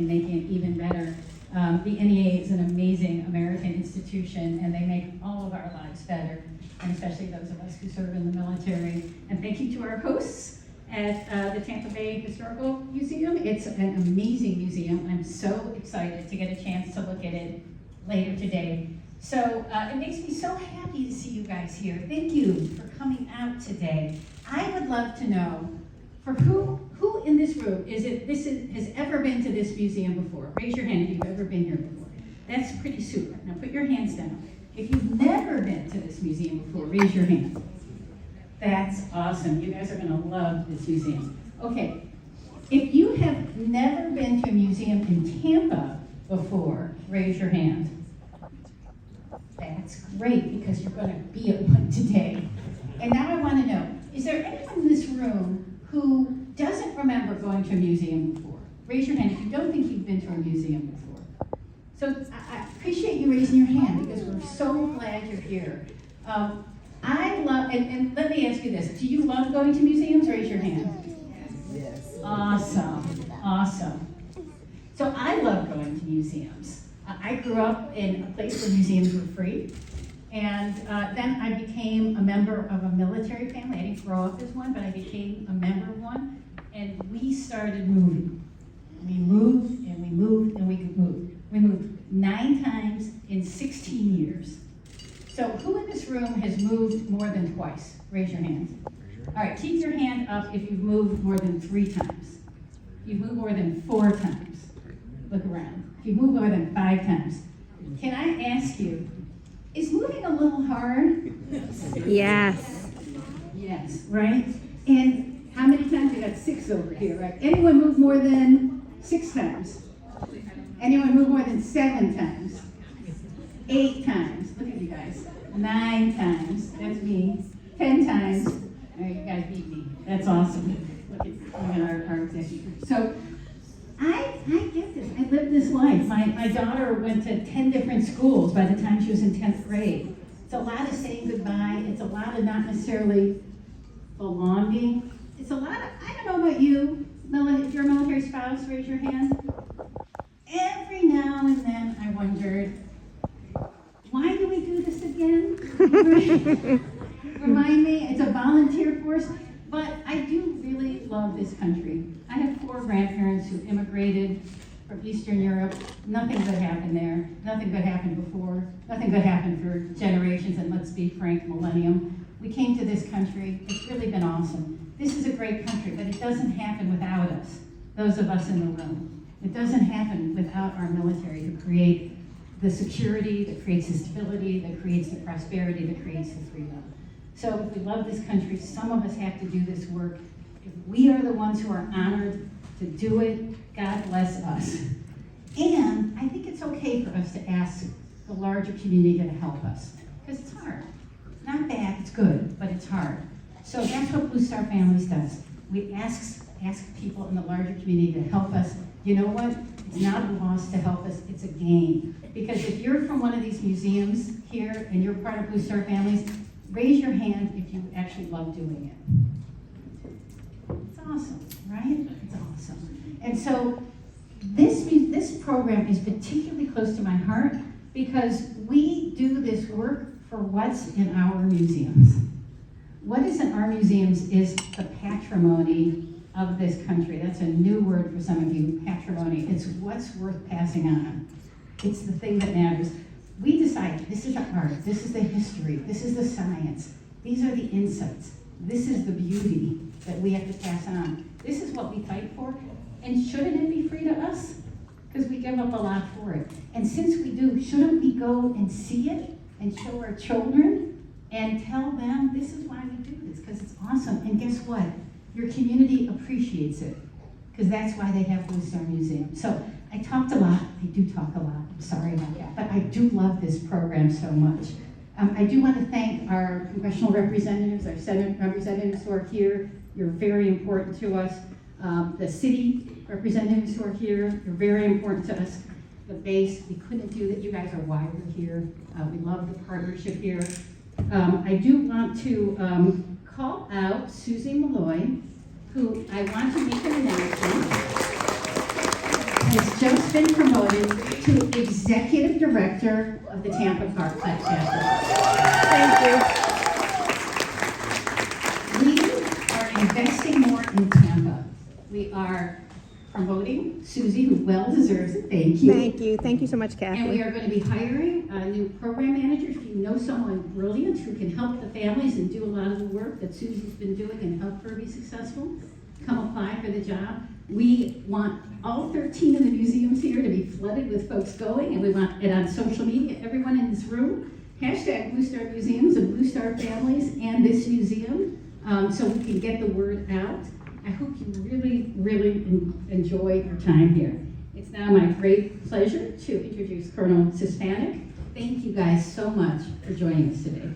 and making it even better. The NEA is an amazing American institution, and they make all of our lives better, and especially those of us who serve in the military. And thank you to our hosts at the Tampa Bay Historical Museum. It's an amazing museum. I'm so excited to get a chance to look at it later today. So it makes me so happy to see you guys here. Thank you for coming out today. I would love to know, for who in this room has ever been to this museum before? Raise your hand if you've ever been here before. That's pretty super. Now put your hands down. If you've never been to this museum before, raise your hand. That's awesome. You guys are going to love this museum. Okay, if you have never been to a museum in Tampa before, raise your hand. That's great, because you're going to be at one today. And now I want to know, is there anyone in this room who doesn't remember going to a museum before? Raise your hand if you don't think you've been to a museum before. So I appreciate you raising your hand, because we're so glad you're here. I love, and let me ask you this, do you love going to museums? Raise your hand. Yes. Awesome, awesome. So I love going to museums. I grew up in a place where museums were free, and then I became a member of a military family. I didn't grow up as one, but I became a member of one, and we started moving. We moved, and we moved, and we could move. We moved 9 times in 16 years. So who in this room has moved more than twice? Raise your hand. All right, keep your hand up if you've moved more than 3 times. If you've moved more than 4 times, look around. If you've moved more than 5 times, can I ask you, is moving a little hard? Yes. Yes, right? And how many times? We got 6 over here, right? Anyone move more than 6 times? Anyone move more than 7 times? 8 times. Look at you guys. 9 times. That's me. 10 times. All right, you guys beat me. That's awesome. Look at our executive. So I get this. I live this life. My daughter went to 10 different schools by the time she was in 10th grade. It's a lot of saying goodbye. It's a lot of not necessarily belonging. It's a lot of, I don't know about you, if you're a military spouse, raise your hand. Every now and then I wondered, why do we do this again? Remind me, it's a volunteer force, but I do really love this country. I have 4 grandparents who immigrated from Eastern Europe. Nothing good happened there. Nothing good happened before. Nothing good happened for generations, and let's be frank, millennium. We came to this country. It's really been awesome. This is a great country, but it doesn't happen without us, those of us in the room. It doesn't happen without our military to create the security, that creates the stability, that creates the prosperity, that creates the freedom. So if we love this country, some of us have to do this work. If we are the ones who are honored to do it, God bless us. And I think it's okay for us to ask the larger community to help us, because it's hard. It's not bad, it's good, but it's hard. So that's what Blue Star Families does. We ask people in the larger community to help us. You know what? It's not a loss to help us, it's a gain. Because if you're from one of these museums here and you're part of Blue Star Families, raise your hand if you actually love doing it. It's awesome, right? It's awesome. And so this program is particularly close to my heart because we do this work for what's in our museums. What is in our museums is the patrimony of this country. That's a new word for some of you, patrimony. It's what's worth passing on. It's the thing that matters. We decide this is the art, this is the history, this is the science, these are the insights, this is the beauty that we have to pass on. This is what we fight for, and shouldn't it be free to us? Because we give up a lot for it. And since we do, shouldn't we go and see it and show our children and tell them this is why we do this, because it's awesome. And guess what? Your community appreciates it, because that's why they have Blue Star Museum. So I talked a lot. I do talk a lot. I'm sorry about that. But I do love this program so much. I do want to thank our congressional representatives, our Senate representatives who are here. You're very important to us. The city representatives who are here, you're very important to us. The base, we couldn't do that. You guys are why we're here. We love the partnership here. I do want to call out Susie Malloy, who I want to make an announcement. has just been promoted to Executive Director of the Tampa Park chapter. Thank you. We are investing more in Tampa. We are promoting Susie, who well deserves it. Thank you. Thank you. Thank you so much, And we Kathy. are going to be hiring a new program manager. If you know someone brilliant who can help the families and do a lot of the work that Susie's been doing and help her be successful, come apply for the job. We want all 13 of the museums here to be flooded with folks going, and we want it on social media. Everyone in this room, hashtag Blue Star Museums and Blue Star Families and this museum, so we can get the word out. I hope you really, really enjoy your time here. It's now my great pleasure to introduce Colonel Hispanic. Thank you guys so much for joining us today.